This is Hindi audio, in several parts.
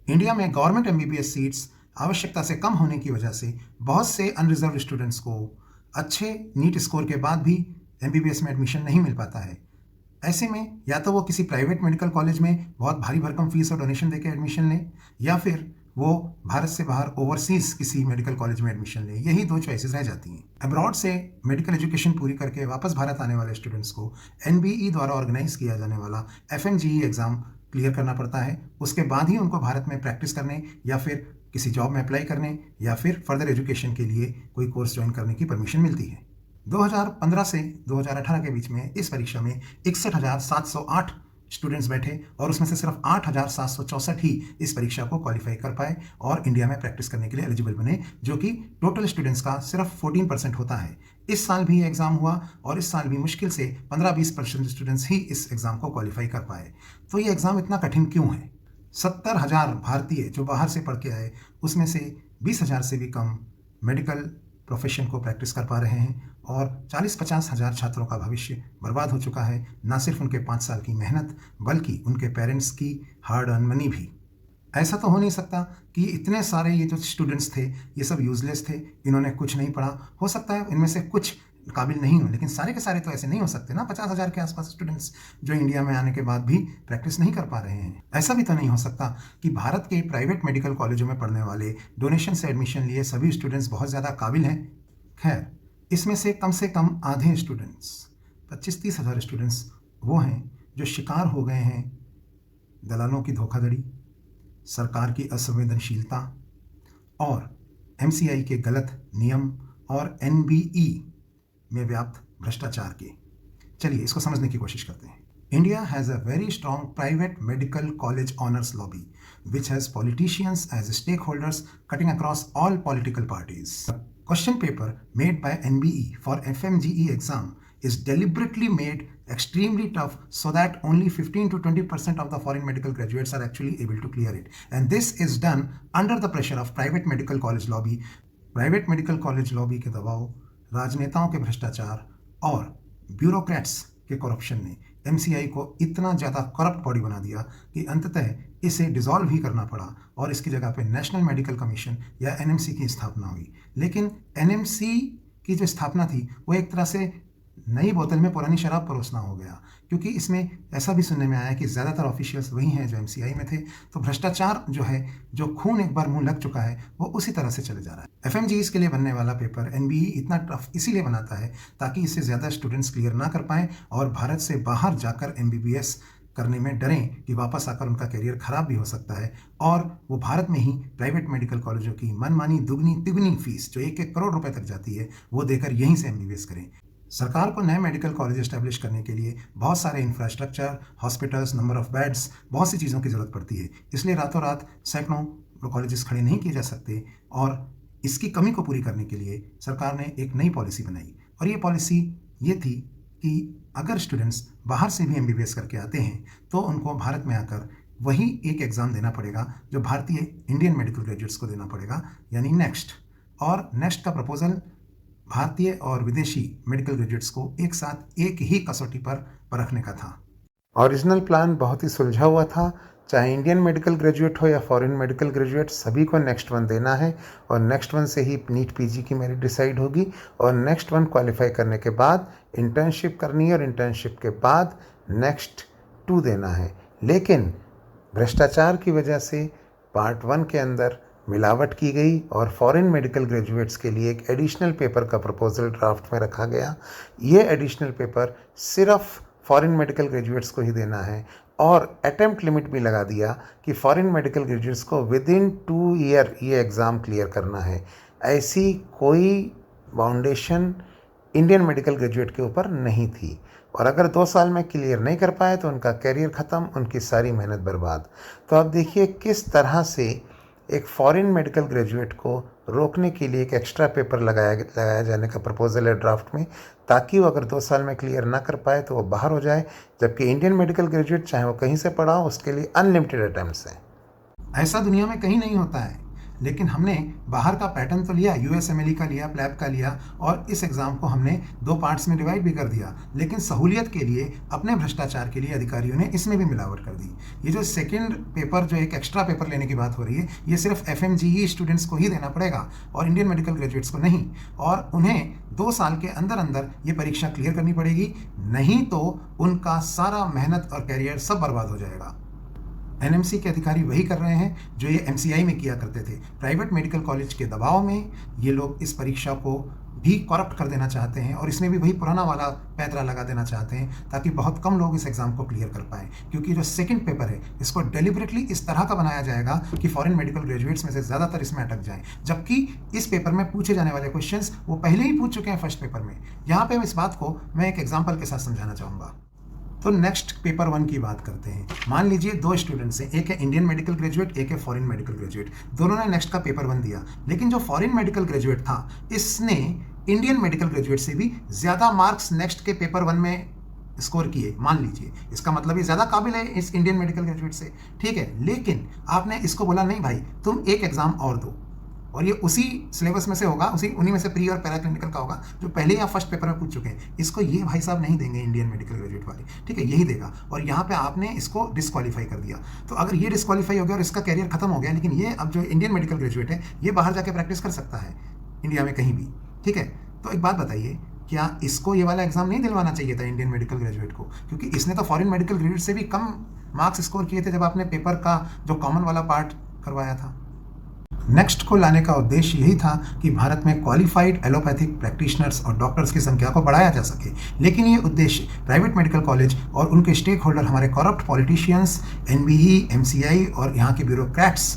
इंडिया में गवर्नमेंट एमबीबीएस सीट्स आवश्यकता से कम होने की वजह से बहुत से अनरिजर्व्ड स्टूडेंट्स को अच्छे नीट स्कोर के बाद भी एमबीबीएस में एडमिशन नहीं मिल पाता है। ऐसे में या तो वो किसी प्राइवेट मेडिकल कॉलेज में बहुत भारी भरकम फीस और डोनेशन देकर एडमिशन लें, या फिर वो भारत से बाहर ओवरसीज किसी मेडिकल कॉलेज में एडमिशन लें। यही दो चॉइसेस रह जाती हैं। अब्रॉड से मेडिकल एजुकेशन पूरी करके वापस भारत आने वाले स्टूडेंट्स को एनबीई द्वारा ऑर्गेनाइज किया जाने वाला एफएमजीई एग्ज़ाम क्लियर करना पड़ता है। उसके बाद ही उनको भारत में प्रैक्टिस करने या फिर किसी जॉब में अप्लाई करने या फिर फर्दर एजुकेशन के लिए कोई कोर्स ज्वाइन करने की परमिशन मिलती है। 2015 से 2018 के बीच में इस परीक्षा में 61,708 स्टूडेंट्स बैठे और उसमें से सिर्फ 8,764 ही इस परीक्षा को क्वालिफाई कर पाए और इंडिया में प्रैक्टिस करने के लिए एलिजिबल बने, जो कि टोटल स्टूडेंट्स का सिर्फ 14% होता है। इस साल भी एग्ज़ाम हुआ और इस साल भी मुश्किल से 15-20% स्टूडेंट्स ही इस एग्ज़ाम को क्वालिफाई कर पाए। तो ये एग्ज़ाम इतना कठिन क्यों है? 70,000 भारतीय जो बाहर से पढ़ के आए, उसमें से 20,000 से भी कम मेडिकल प्रोफेशन को प्रैक्टिस कर पा रहे हैं और 40-50 हज़ार छात्रों का भविष्य बर्बाद हो चुका है। ना सिर्फ उनके 5 साल की मेहनत, बल्कि उनके पेरेंट्स की हार्ड अर्न मनी भी। ऐसा तो हो नहीं सकता कि इतने सारे ये जो स्टूडेंट्स थे ये सब यूजलेस थे, इन्होंने कुछ नहीं पढ़ा। हो सकता है इनमें से कुछ काबिल नहीं हो, लेकिन सारे के सारे तो ऐसे नहीं हो सकते ना। 50,000 के आसपास स्टूडेंट्स जो इंडिया में आने के बाद भी प्रैक्टिस नहीं कर पा रहे हैं। ऐसा भी तो नहीं हो सकता कि भारत के प्राइवेट मेडिकल कॉलेजों में पढ़ने वाले डोनेशन से एडमिशन लिए सभी स्टूडेंट्स बहुत ज़्यादा काबिल हैं। खैर, इसमें से कम आधे स्टूडेंट्स, 25-30 हज़ार स्टूडेंट्स वो हैं जो शिकार हो गए हैं दलालों की धोखाधड़ी, सरकार की असंवेदनशीलता और एमसीआई के गलत नियम और एनबीई में व्याप्त भ्रष्टाचार के। चलिए इसको समझने की कोशिश करते हैं। India has a very strong private medical college honours lobby which has politicians as stakeholders cutting across all political parties. The question paper made by NBE for FMGE exam is deliberately made extremely tough so that only 15 to 20% of the foreign medical graduates are actually able to clear it. And this is done under the pressure of private medical college lobby. Private medical college lobby के दबाव, राजनेताओं के भ्रष्टाचार और ब्यूरोक्रेट्स के करप्शन ने एमसीआई को इतना ज़्यादा करप्ट बॉडी बना दिया कि अंततः इसे डिसॉल्व ही करना पड़ा और इसकी जगह पे नेशनल मेडिकल कमीशन या एनएमसी की स्थापना हुई। लेकिन एनएमसी की जो स्थापना थी वो एक तरह से नई बोतल में पुरानी शराब परोसना हो गया, क्योंकि इसमें ऐसा भी सुनने में आया कि ज़्यादातर ऑफिशियल्स वही हैं जो एमसीआई में थे। तो भ्रष्टाचार जो है, जो खून एक बार मुंह लग चुका है, वो उसी तरह से चले जा रहा है। एफएमजीईस के लिए बनने वाला पेपर एनबीई इतना टफ इसीलिए बनाता है ताकि इससे ज़्यादा स्टूडेंट्स क्लियर ना कर पाएँ और भारत से बाहर जाकर एमबीबीएस करने में डरें कि वापस आकर उनका करियर खराब भी हो सकता है और वो भारत में ही प्राइवेट मेडिकल कॉलेजों की मनमानी दुगनी तिगुनी फीस जो 1-1 करोड़ रुपए तक जाती है वो देकर यहीं से एमबीबीएस करें। सरकार को नए मेडिकल कॉलेज एस्टैब्लिश करने के लिए बहुत सारे infrastructure, hospitals, number of beds, बहुत सी चीज़ों की ज़रूरत पड़ती है। इसलिए रातों रात सैकड़ों कॉलेजेस खड़े नहीं किए जा सकते और इसकी कमी को पूरी करने के लिए सरकार ने एक नई पॉलिसी बनाई और ये पॉलिसी ये थी कि अगर स्टूडेंट्स बाहर से भी एमबीबीएस करके आते हैं तो उनको भारत में आकर वही एक एग्ज़ाम देना पड़ेगा जो भारतीय इंडियन मेडिकल ग्रेजुएट्स को देना पड़ेगा, यानी नेक्स्ट। और नेक्स्ट का प्रपोजल भारतीय और विदेशी मेडिकल ग्रेजुएट्स को एक साथ एक ही कसौटी पर परखने का था। ओरिजिनल प्लान बहुत ही सुलझा हुआ था। चाहे इंडियन मेडिकल ग्रेजुएट हो या फॉरेन मेडिकल ग्रेजुएट, सभी को नेक्स्ट वन देना है और नेक्स्ट वन से ही नीट पीजी की मेरिट डिसाइड होगी और नेक्स्ट वन क्वालिफाई करने के बाद इंटर्नशिप करनी है और इंटर्नशिप के बाद नेक्स्ट 2 देना है। लेकिन भ्रष्टाचार की वजह से पार्ट 1 के अंदर मिलावट की गई और फॉरेन मेडिकल ग्रेजुएट्स के लिए एक एडिशनल पेपर का प्रपोजल ड्राफ्ट में रखा गया। ये एडिशनल पेपर सिर्फ फॉरेन मेडिकल ग्रेजुएट्स को ही देना है और अटेम्प्ट लिमिट भी लगा दिया कि फॉरेन मेडिकल ग्रेजुएट्स को विदिन 2 ईयर ये एग्ज़ाम क्लियर करना है। ऐसी कोई बाउंडेशन इंडियन मेडिकल ग्रेजुएट के ऊपर नहीं थी और अगर 2 साल में क्लियर नहीं कर पाए तो उनका करियर ख़त्म, उनकी सारी मेहनत बर्बाद। तो अब देखिए किस तरह से एक फॉरेन मेडिकल ग्रेजुएट को रोकने के लिए एक एक्स्ट्रा पेपर लगाया जाने का प्रपोजल है ड्राफ्ट में, ताकि वो अगर 2 साल में क्लियर ना कर पाए तो वो बाहर हो जाए, जबकि इंडियन मेडिकल ग्रेजुएट चाहे वो कहीं से पढ़ा हो उसके लिए अनलिमिटेड अटेम्प्ट्स हैं। ऐसा दुनिया में कहीं नहीं होता है, लेकिन हमने बाहर का पैटर्न तो लिया, यूएसएमएलई का लिया, प्लैब का लिया, और इस एग्ज़ाम को हमने 2 पार्ट्स में डिवाइड भी कर दिया। लेकिन सहूलियत के लिए, अपने भ्रष्टाचार के लिए अधिकारियों ने इसमें भी मिलावट कर दी। ये जो सेकेंड पेपर, जो एक एक्स्ट्रा पेपर लेने की बात हो रही है, ये सिर्फ एफएमजीई स्टूडेंट्स को ही देना पड़ेगा और इंडियन मेडिकल ग्रेजुएट्स को नहीं, और उन्हें 2 साल के अंदर अंदर ये परीक्षा क्लियर करनी पड़ेगी, नहीं तो उनका सारा मेहनत और कैरियर सब बर्बाद हो जाएगा। एनएमसी के अधिकारी वही कर रहे हैं जो ये एमसीआई में किया करते थे। प्राइवेट मेडिकल कॉलेज के दबाव में ये लोग इस परीक्षा को भी करप्ट कर देना चाहते हैं और इसमें भी वही पुराना वाला पैंतरा लगा देना चाहते हैं, ताकि बहुत कम लोग इस एग्ज़ाम को क्लियर कर पाएँ। क्योंकि जो सेकंड पेपर है, इसको डेलिबरेटली इस तरह का बनाया जाएगा कि फॉरेन मेडिकल ग्रेजुएट्स में से ज़्यादातर इसमें अटक जाएँ, जबकि इस पेपर में पूछे जाने वाले क्वेश्चंस वो पहले ही पूछ चुके हैं फर्स्ट पेपर में। यहाँ पर इस बात को मैं एक एग्जाम्पल के साथ समझाना चाहूँगा। तो नेक्स्ट पेपर 1 की बात करते हैं। मान लीजिए 2 स्टूडेंट्स हैं, एक है इंडियन मेडिकल ग्रेजुएट, एक है फॉरेन मेडिकल ग्रेजुएट। दोनों ने नेक्स्ट का पेपर 1 दिया, लेकिन जो फॉरेन मेडिकल ग्रेजुएट था, इसने इंडियन मेडिकल ग्रेजुएट से भी ज़्यादा मार्क्स नेक्स्ट के पेपर 1 में स्कोर किए। मान लीजिए, इसका मतलब ये ज़्यादा काबिल है इस इंडियन मेडिकल ग्रेजुएट से, ठीक है। लेकिन आपने इसको बोला नहीं भाई, तुम एक एग्ज़ाम और दो, और ये उसी सिलेबस में से होगा, उन्हीं में से प्री और पैरा क्लिनिकल का होगा, जो पहले या फर्स्ट पेपर में पूछ चुके हैं। इसको ये भाई साहब नहीं देंगे इंडियन मेडिकल ग्रेजुएट वाले, ठीक है, यही देगा। और यहाँ पे आपने इसको डिस्क्वालीफाई कर दिया। तो अगर ये डिस्क्वालीफाई हो गया और इसका कैरियर खत्म हो गया, लेकिन ये अब जो इंडियन मेडिकल ग्रेजुएट है, ये बाहर जाके प्रैक्टिस कर सकता है इंडिया में कहीं भी, ठीक है। तो एक बात बताइए, क्या इसको ये वाला एग्जाम नहीं दिलवाना चाहिए था इंडियन मेडिकल ग्रेजुएट को? क्योंकि इसने तो फॉरेन मेडिकल ग्रेजुएट से भी कम मार्क्स स्कोर किए थे जब आपने पेपर का जो कॉमन वाला पार्ट करवाया था। नेक्स्ट को लाने का उद्देश्य यही था कि भारत में क्वालिफाइड एलोपैथिक प्रैक्टिशनर्स और डॉक्टर्स की संख्या को बढ़ाया जा सके। लेकिन ये उद्देश्य प्राइवेट मेडिकल कॉलेज और उनके स्टेक होल्डर, हमारे करप्ट पॉलिटिशियंस, एनबीई, एमसीआई और यहाँ के ब्यूरोक्रेट्स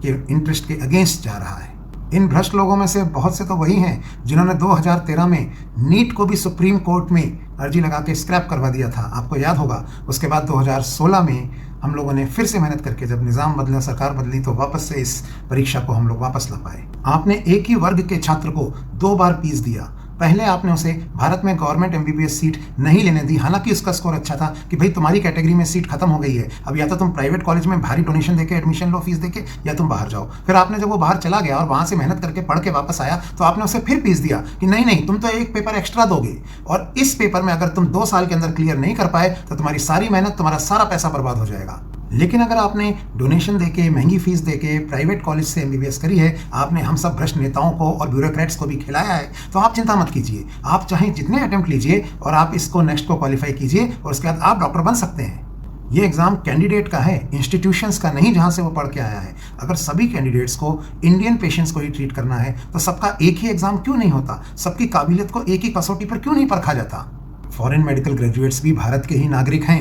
के इंटरेस्ट के अगेंस्ट जा रहा है। इन भ्रष्ट लोगों में से बहुत से तो वही हैं जिन्होंने 2013 में नीट को भी सुप्रीम कोर्ट में अर्जी लगा के स्क्रैप करवा दिया था, आपको याद होगा। उसके बाद 2016 में हम लोगों ने फिर से मेहनत करके, जब निज़ाम बदला, सरकार बदली, तो वापस से इस परीक्षा को हम लोग वापस ला पाए। आपने एक ही वर्ग के छात्र को 2 बार फीस दिया। पहले आपने उसे भारत में गवर्नमेंट एमबीबीएस सीट नहीं लेने दी, हालांकि उसका स्कोर अच्छा था कि भाई तुम्हारी कैटेगरी में सीट खत्म हो गई है, अब या तो तुम प्राइवेट कॉलेज में भारी डोनेशन देके एडमिशन लो, फीस देके, या तुम बाहर जाओ। फिर आपने जब वो बाहर चला गया और वहाँ से मेहनत करके पढ़ के वापस आया, तो आपने उसे फिर फीस दिया कि नहीं नहीं, तुम तो एक पेपर एक्स्ट्रा दोगे, और इस पेपर में अगर तुम 2 साल के अंदर क्लियर नहीं कर पाए तो तुम्हारी सारी मेहनत, तुम्हारा सारा पैसा बर्बाद हो जाएगा। लेकिन अगर आपने डोनेशन देके, महंगी फीस देके प्राइवेट कॉलेज से एमबीबीएस करी है, आपने हम सब भ्रष्ट नेताओं को और ब्यूरोक्रेट्स को भी खिलाया है, तो आप चिंता मत कीजिए। आप चाहे जितने अटेम्प्ट लीजिए और आप इसको नेक्स्ट को क्वालिफाई कीजिए, और उसके बाद आप डॉक्टर बन सकते हैं। ये एग्जाम कैंडिडेट का है, इंस्टीट्यूशंस का नहीं जहां से वो पढ़ के आया है। अगर सभी कैंडिडेट्स को इंडियन पेशेंट्स को ही ट्रीट करना है, तो सबका एक ही एग्जाम क्यों नहीं होता? सबकी काबिलियत को एक ही कसौटी पर क्यों नहीं परखा जाता? फॉरेन मेडिकल ग्रेजुएट्स भी भारत के ही नागरिक हैं,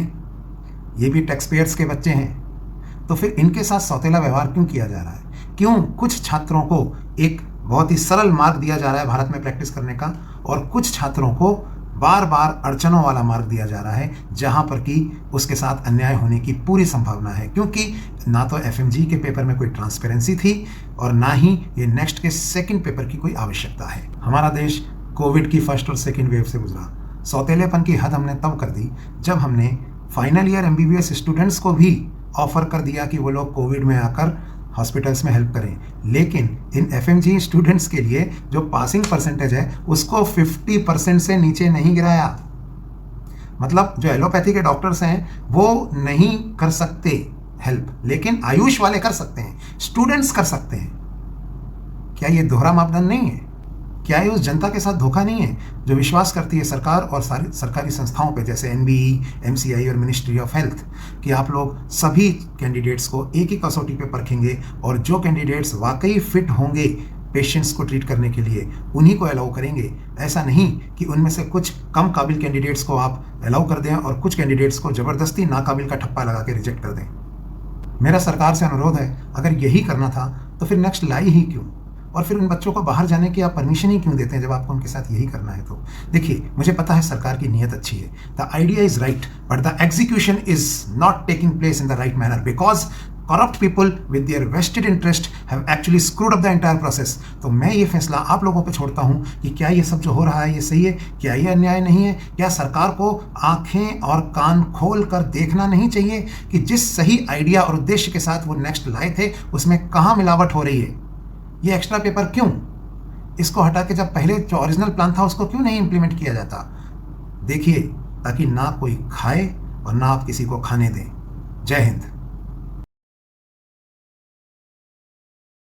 ये भी टैक्स पेयर्स के बच्चे हैं, तो फिर इनके साथ सौतेला व्यवहार क्यों किया जा रहा है? क्यों कुछ छात्रों को एक बहुत ही सरल मार्ग दिया जा रहा है भारत में प्रैक्टिस करने का, और कुछ छात्रों को बार बार अड़चनों वाला मार्ग दिया जा रहा है, जहां पर कि उसके साथ अन्याय होने की पूरी संभावना है? क्योंकि ना तो एफएमजी के पेपर में कोई ट्रांसपेरेंसी थी और ना ही ये नेक्स्ट के सेकंड पेपर की कोई आवश्यकता है। हमारा देश कोविड की फर्स्ट और सेकंड वेव से गुजरा। सौतेलेपन की हद हमने तब कर दी जब हमने फाइनल ईयर एमबीबीएस स्टूडेंट्स को भी ऑफर कर दिया कि वो लोग कोविड में आकर हॉस्पिटल्स में हेल्प करें। लेकिन इन एफएमजी स्टूडेंट्स के लिए जो पासिंग परसेंटेज है, उसको 50% से नीचे नहीं गिराया। मतलब जो एलोपैथी के डॉक्टर्स हैं वो नहीं कर सकते हेल्प, लेकिन आयुष वाले कर सकते हैं, स्टूडेंट्स कर सकते हैं। क्या ये दोहरा मापदंड नहीं है? क्या ये उस जनता के साथ धोखा नहीं है जो विश्वास करती है सरकार और सारी सरकारी संस्थाओं पे, जैसे एनबीई, एमसीआई और मिनिस्ट्री ऑफ हेल्थ, कि आप लोग सभी कैंडिडेट्स को एक ही कसौटी पे परखेंगे और जो कैंडिडेट्स वाकई फिट होंगे पेशेंट्स को ट्रीट करने के लिए, उन्हीं को अलाउ करेंगे। ऐसा नहीं कि उनमें से कुछ कम काबिल कैंडिडेट्स को आप अलाउ कर दें और कुछ कैंडिडेट्स को ज़बरदस्ती नाकाबिल का ठप्पा लगा के रिजेक्ट कर दें। मेरा सरकार से अनुरोध है, अगर यही करना था तो फिर नेक्स्ट लाई ही क्यों, और फिर उन बच्चों को बाहर जाने की आप परमिशन ही क्यों देते हैं जब आपको उनके साथ यही करना है? तो देखिए, मुझे पता है सरकार की नीयत अच्छी है, the idea is right, but the execution is not taking place in the right manner, because corrupt people with their vested interest have actually screwed up the entire process। तो मैं ये फैसला आप लोगों पे छोड़ता हूँ कि क्या ये सब जो हो रहा है ये सही है? क्या ये अन्याय नहीं है? क्या सरकार को आंखें और कान खोल कर देखना नहीं चाहिए कि जिस सही आइडिया और उद्देश्य के साथ वो नेक्स्ट लाए थे, उसमें कहाँ मिलावट हो रही है? ये एक्स्ट्रा पेपर क्यों? इसको हटा के जब पहले जो ओरिजिनल प्लान था उसको क्यों नहीं इम्प्लीमेंट किया जाता? देखिए, ताकि ना कोई खाए और ना आप किसी को खाने दें। जय हिंद।